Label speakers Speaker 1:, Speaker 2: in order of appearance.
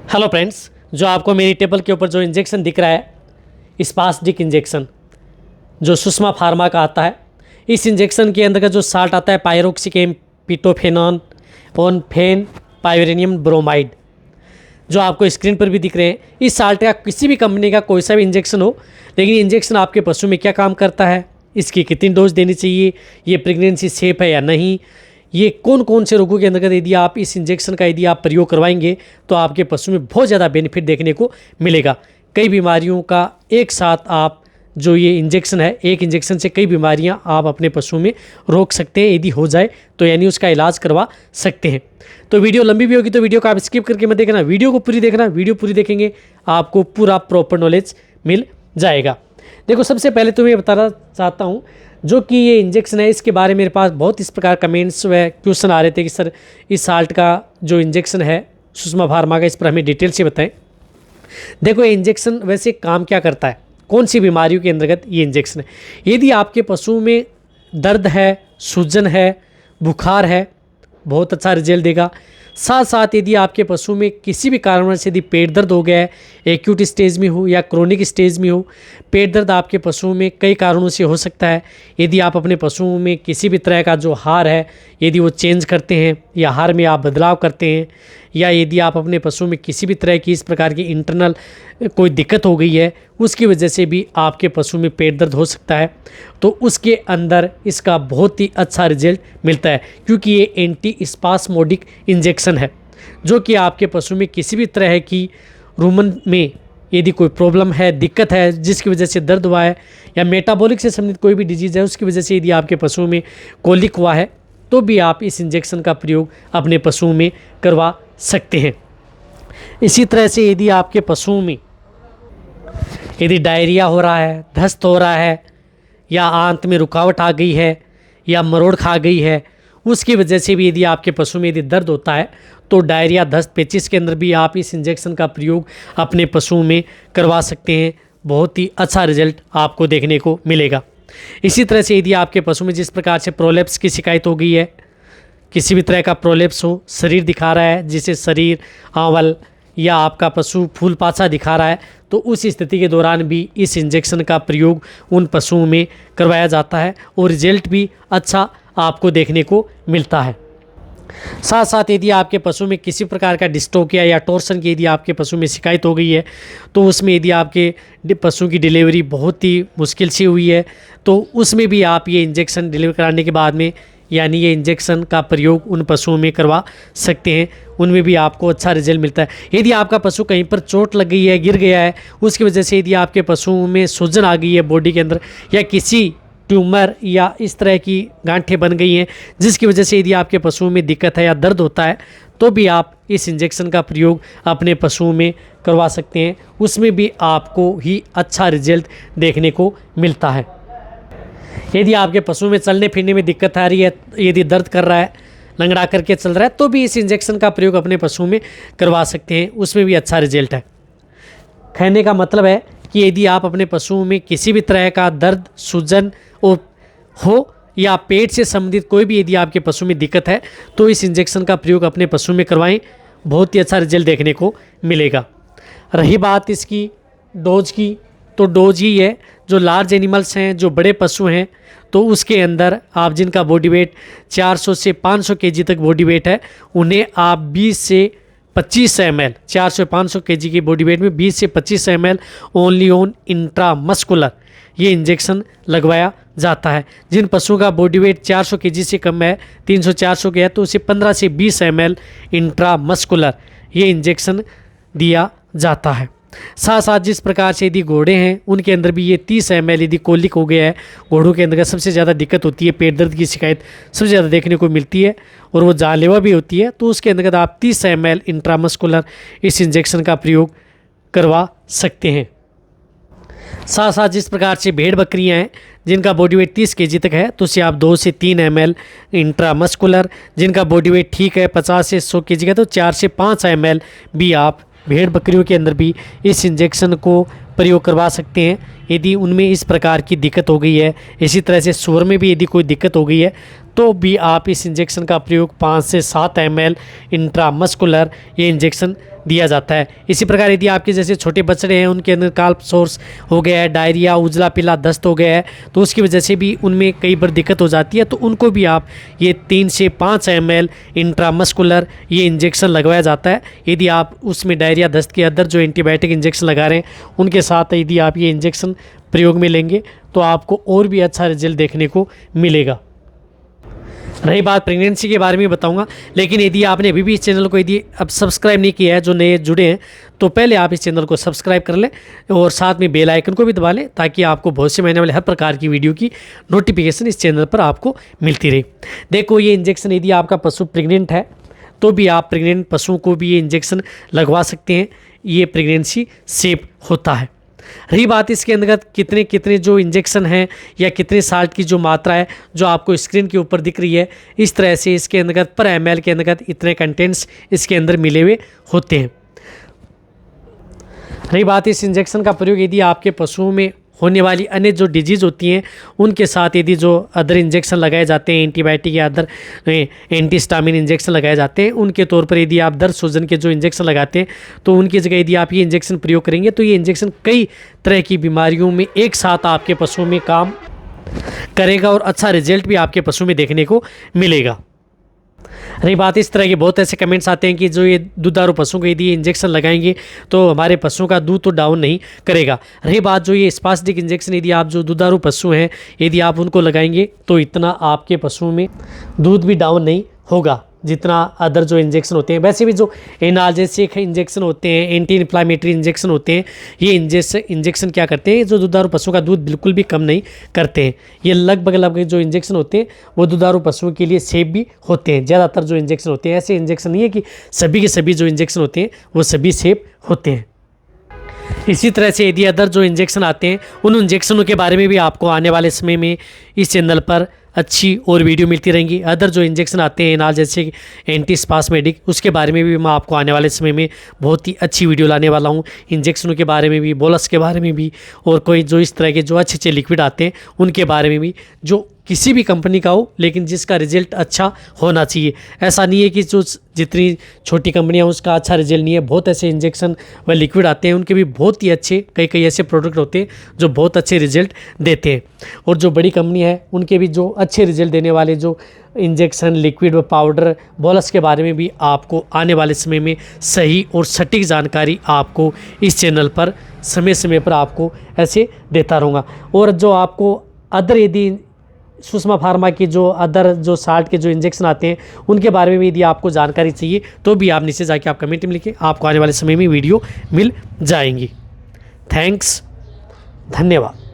Speaker 1: Hello friends, जो आपको मेरी टेबल के ऊपर जो इंजेक्शन दिख रहा है स्पासडिक इंजेक्शन जो सुषमा फार्मा का आता है। इस इंजेक्शन के अंदर का जो साल्ट आता है पायरोक्सिकेम पिटोफेनॉन ऑन फेन पायरेनियम ब्रोमाइड, जो आपको स्क्रीन पर भी दिख रहे हैं। इस साल्ट का किसी भी कंपनी का कोई सा भी इंजेक्शन हो, लेकिन इंजेक्शन आपके पशु में क्या काम करता है, इसकी कितनी डोज देनी चाहिए, ये प्रेगनेंसी सेफ है या नहीं, ये कौन कौन से रोगों के अंतर्गत यदि आप इस इंजेक्शन का यदि आप प्रयोग करवाएंगे तो आपके पशु में बहुत ज़्यादा बेनिफिट देखने को मिलेगा। कई बीमारियों का एक साथ आप जो ये इंजेक्शन है, एक इंजेक्शन से कई बीमारियां आप अपने पशु में रोक सकते हैं। यदि हो जाए तो यानी उसका इलाज करवा सकते हैं। तो वीडियो लंबी भी होगी तो वीडियो को आप स्किप करके मत देखना, वीडियो को पूरी देखना। वीडियो पूरी देखेंगे आपको पूरा प्रॉपर नॉलेज मिल जाएगा। देखो, सबसे पहले तो मैं बताना चाहता हूँ जो कि ये इंजेक्शन है, इसके बारे में मेरे पास बहुत इस प्रकार कमेंट्स व क्वेश्चन आ रहे थे कि सर इस साल्ट का जो इंजेक्शन है सुषमा फार्मा का, इस पर हमें डिटेल से बताएं। देखो, ये इंजेक्शन वैसे काम क्या करता है, कौन सी बीमारियों के अंतर्गत ये इंजेक्शन है। यदि आपके पशु में दर्द है, सूजन है, बुखार है, बहुत अच्छा रिजल्ट देगा। साथ साथ यदि आपके पशु में किसी भी कारणवश यदि पेट दर्द हो गया है, एक्यूट स्टेज में हो या क्रोनिक स्टेज में हो, पेट दर्द आपके पशुओं में कई कारणों से हो सकता है। यदि आप अपने पशुओं में किसी भी तरह का जो आहार है यदि वो चेंज करते हैं या आहार में आप बदलाव करते हैं, या यदि आप अपने पशु में किसी भी तरह की इस प्रकार की इंटरनल कोई दिक्कत हो गई है, उसकी वजह से भी आपके पशु में पेट दर्द हो सकता है, तो उसके अंदर इसका बहुत ही अच्छा रिजल्ट मिलता है। क्योंकि ये एंटी स्पास्मोडिक इंजेक्शन है जो कि आपके पशु में किसी भी तरह की रूमन में यदि कोई प्रॉब्लम है, दिक्कत है जिसकी वजह से दर्द हुआ है, या मेटाबॉलिक से संबंधित कोई भी डिजीज़ है उसकी वजह से यदि आपके पशुओं में कोलिक हुआ है, तो भी आप इस इंजेक्शन का प्रयोग अपने पशुओं में करवा सकते हैं। इसी तरह से यदि आपके पशुओं में यदि डायरिया हो रहा है, दस्त हो रहा है, या आंत में रुकावट आ गई है, या मरोड़ खा गई है, उसकी वजह से भी यदि आपके पशु में यदि दर्द होता है, तो डायरिया, दस्त, पेचिस के अंदर भी आप इस इंजेक्शन का प्रयोग अपने पशुओं में करवा सकते हैं। बहुत ही अच्छा रिजल्ट आपको देखने को मिलेगा। इसी तरह से यदि आपके पशु में जिस प्रकार से प्रोलेप्स की शिकायत हो गई है, किसी भी तरह का प्रोलेप्स हो, शरीर दिखा रहा है जिसे शरीर आंवल, या आपका पशु फूल पासा दिखा रहा है, तो उस स्थिति के दौरान भी इस इंजेक्शन का प्रयोग उन पशुओं में करवाया जाता है और रिजल्ट भी अच्छा आपको देखने को मिलता है। साथ साथ यदि आपके पशु में किसी प्रकार का डिस्टोकिया या टॉर्सन की यदि आपके पशु में शिकायत हो गई है, तो उसमें यदि आपके पशु की डिलीवरी बहुत ही मुश्किल से हुई है, तो उसमें भी आप ये इंजेक्शन डिलीवर कराने के बाद में यानी ये इंजेक्शन का प्रयोग उन पशुओं में करवा सकते हैं, उनमें भी आपको अच्छा रिजल्ट मिलता है। यदि आपका पशु कहीं पर चोट लग गई है, गिर गया है, उसकी वजह से यदि आपके पशुओं में सूजन आ गई है बॉडी के अंदर, या किसी ट्यूमर या इस तरह की गांठें बन गई हैं जिसकी वजह से यदि आपके पशुओं में दिक्कत है या दर्द होता है, तो भी आप इस इंजेक्शन का प्रयोग अपने पशुओं में करवा सकते हैं। उसमें भी आपको ही अच्छा रिजल्ट देखने को मिलता है। यदि आपके पशु में चलने फिरने में दिक्कत आ रही है, यदि दर्द कर रहा है, लंगड़ा करके चल रहा है, तो भी इस इंजेक्शन का प्रयोग अपने पशुओं में करवा सकते हैं, उसमें भी अच्छा रिजल्ट है। कहने का मतलब है कि यदि आप अपने पशुओं में किसी भी तरह का दर्द, सूजन हो या पेट से संबंधित कोई भी यदि आपके पशु में दिक्कत है, तो इस इंजेक्शन का प्रयोग अपने पशु में करवाएं, बहुत ही अच्छा रिजल्ट देखने को मिलेगा। रही बात इसकी डोज की, तो डोज ही है जो लार्ज एनिमल्स हैं, जो बड़े पशु हैं, तो उसके अंदर आप जिनका बॉडी वेट 400 से 500 केजी तक बॉडी वेट है, उन्हें आप 20 से 25 ml 400 से 500 केजी की बॉडी वेट में 20 से 25 ml ओनली ऑन इंट्रामस्कुलर ये इंजेक्शन लगवाया जाता है। जिन पशुओं का बॉडी वेट 400 केजी से कम है, 300-400 के है, तो उसे 15 से 20 ml इंट्रामस्कुलर ये इंजेक्शन दिया जाता है। साथ साथ जिस प्रकार से यदि घोड़े हैं उनके अंदर भी ये 30 ml यदि कोलिक हो गया है, घोड़ों के अंदर सबसे ज़्यादा दिक्कत होती है, पेट दर्द की शिकायत सबसे ज़्यादा देखने को मिलती है और वो जानलेवा भी होती है, तो उसके अंदर आप 30 ml इंट्रामस्कुलर इस इंजेक्शन का प्रयोग करवा सकते हैं। साथ साथ जिस प्रकार से भेड़ बकरियां हैं जिनका बॉडी वेट 30 केजी तक है, तो उसे आप 2 से 3 ml इंट्रामस्कुलर, जिनका बॉडी वेट ठीक है 50 से 100 केजी का, तो 4 से 5 ml भी आप भेड़ बकरियों के अंदर भी इस इंजेक्शन को प्रयोग करवा सकते हैं यदि उनमें इस प्रकार की दिक्कत हो गई है। इसी तरह से सुअर में भी यदि कोई दिक्कत हो गई है तो भी आप इस इंजेक्शन का प्रयोग 5 से 7 ml इंट्रामस्कुलर ये इंजेक्शन दिया जाता है। इसी प्रकार यदि आपके जैसे छोटे बच्चे हैं उनके अंदर काल्प सोर्स हो गया है, डायरिया, उजला पीला दस्त हो गया है, तो उसकी वजह से भी उनमें कई बार दिक्कत हो जाती है, तो उनको भी आप ये 3 से 5 ml इंट्रामस्कुलर ये इंजेक्शन लगवाया जाता है। यदि आप उसमें डायरिया दस्त के अंदर जो एंटीबायोटिक इंजेक्शन लगा रहे हैं उनके साथ यदि आप ये इंजेक्शन प्रयोग में लेंगे तो आपको और भी अच्छा रिजल्ट देखने को मिलेगा। रही बात प्रेगनेंसी के बारे में बताऊंगा, लेकिन यदि आपने अभी भी इस चैनल को यदि अब सब्सक्राइब नहीं किया है, जो नए जुड़े हैं, तो पहले आप इस चैनल को सब्सक्राइब कर लें और साथ में बेल आइकन को भी दबा लें ताकि आपको भविष्य में आने वाले हर प्रकार की वीडियो की नोटिफिकेशन इस चैनल पर आपको मिलती रहे। देखो ये इंजेक्शन यदि आपका पशु प्रेग्नेंट है तो भी आप प्रेग्नेंट पशुओं को भी ये इंजेक्शन लगवा सकते हैं, ये प्रेगनेंसी सेफ होता है। रही बात इसके अंतर्गत कितने कितने जो इंजेक्शन हैं या कितने साल्ट की जो मात्रा है जो आपको स्क्रीन के ऊपर दिख रही है, इस तरह से इसके अंतर्गत पर ml के अंतर्गत इतने कंटेंट्स इसके अंदर मिले हुए होते हैं। रही बात इस इंजेक्शन का प्रयोग यदि आपके पशुओं में होने वाली अन्य जो डिजीज़ होती हैं उनके साथ यदि जो अदर इंजेक्शन लगाए जाते हैं, एंटीबायोटिक या अदर एंटीहिस्टामिन इंजेक्शन लगाए जाते हैं, उनके तौर पर यदि आप दर्द सूजन के जो इंजेक्शन लगाते हैं तो उनकी जगह यदि आप ये इंजेक्शन प्रयोग करेंगे तो ये इंजेक्शन कई तरह की बीमारियों में एक साथ आपके पशुओं में काम करेगा और अच्छा रिजल्ट भी आपके पशु में देखने को मिलेगा। रही बात इस तरह के बहुत ऐसे कमेंट्स आते हैं कि जो ये दुधारू पशुओं को यदि इंजेक्शन लगाएंगे तो हमारे पशुओं का दूध तो डाउन नहीं करेगा। रही बात जो ये स्पास्टिक इंजेक्शन यदि आप जो दुधारू पशु हैं यदि आप उनको लगाएंगे तो इतना आपके पशुओं में दूध भी डाउन नहीं होगा जितना अदर जो इंजेक्शन होते हैं। वैसे भी जो एनाल्जेसिक इंजेक्शन होते हैं, एंटी इन्फ्लामेटरी इंजेक्शन होते हैं, ये इंजेक्शन क्या करते हैं, जो दुधारू पशुओं का दूध बिल्कुल भी कम नहीं करते हैं। ये लगभग जो इंजेक्शन होते हैं वो दुधारू पशुओं के लिए सेफ भी होते हैं। ज़्यादातर जो इंजेक्शन होते हैं, ऐसे इंजेक्शन नहीं है कि सभी के सभी जो इंजेक्शन होते हैं वो सभी सेफ होते हैं। इसी तरह से यदि अदर जो इंजेक्शन आते हैं उन इंजेक्शनों के बारे में भी आपको आने वाले समय में इस चैनल पर अच्छी और वीडियो मिलती रहेंगी। अदर जो इंजेक्शन आते हैं नाल जैसे एंटी स्पास्मेटिक, उसके बारे में भी मैं आपको आने वाले समय में बहुत ही अच्छी वीडियो लाने वाला हूँ। इंजेक्शनों के बारे में भी, बोलस के बारे में भी, और कोई जो इस तरह के जो अच्छे अच्छे लिक्विड आते हैं उनके बारे में भी, जो किसी भी कंपनी का हो लेकिन जिसका रिजल्ट अच्छा होना चाहिए। ऐसा नहीं है कि जो जितनी छोटी कंपनियां उसका अच्छा रिजल्ट नहीं है। बहुत ऐसे इंजेक्शन व लिक्विड आते हैं उनके भी बहुत ही अच्छे कई ऐसे प्रोडक्ट होते हैं जो बहुत अच्छे रिजल्ट देते हैं, और जो बड़ी कंपनी है उनके भी जो अच्छे रिजल्ट देने वाले जो इंजेक्शन, लिक्विड व पाउडर, बोलस के बारे में भी आपको आने वाले समय में सही और सटीक जानकारी आपको इस चैनल पर समय समय पर आपको ऐसे देता रहूँगा। और जो आपको अदर यदि सुषमा फार्मा की जो अदर जो साल्ट के जो इंजेक्शन आते हैं उनके बारे में भी यदि आपको जानकारी चाहिए तो भी आप नीचे जाके आप कमेंट में लिखें, आपको आने वाले समय में वीडियो मिल जाएंगी। थैंक्स, धन्यवाद।